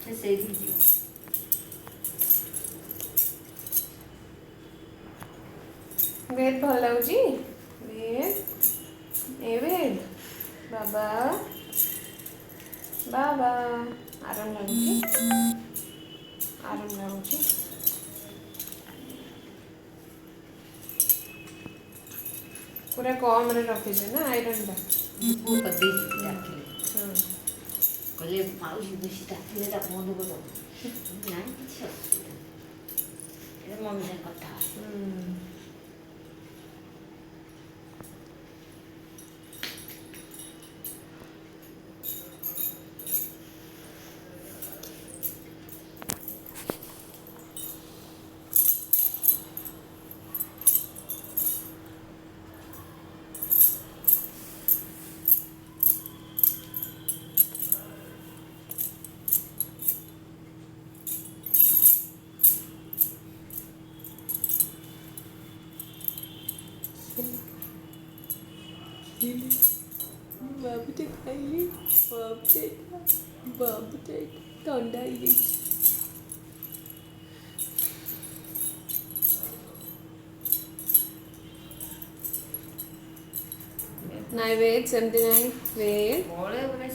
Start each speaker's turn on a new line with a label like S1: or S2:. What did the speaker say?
S1: ସେ ସେଇଠି ଯିବ।
S2: ବେଦ ଭଲ ଲାଗୁଛି? ବେଦ ବାବା ବାବା ଆରାମ ଲାଗୁଛି? ଆରାମ ଲାଗୁଛି? ପୁରା କମରେ ରଖିଛୁ ନା ଆଇରନ୍ଟା?
S1: ମୁଁ କରିଦେଇଛି ଡାକିଲେ।
S2: ହଁ।
S1: କହିଲେ ମାଉସୀ ବେଶୀ ଡାକିଲେ ତା ମନ କରିବ। ନାଇଁ କିଛି ଅସୁବିଧା ନାହିଁ, ଏ ମମି ସାଙ୍ଗେ କଥା ହେବା।
S2: ବାବୁଟେ ଖାଇଲି, ବାବୁଟେ ଥଣ୍ଡା ହେଇଯାଇଛି। ନାଇଁ ବେଦ ସେମିତି ନାହିଁ ବେଦ।
S1: ବଳେ ଗୋଟେ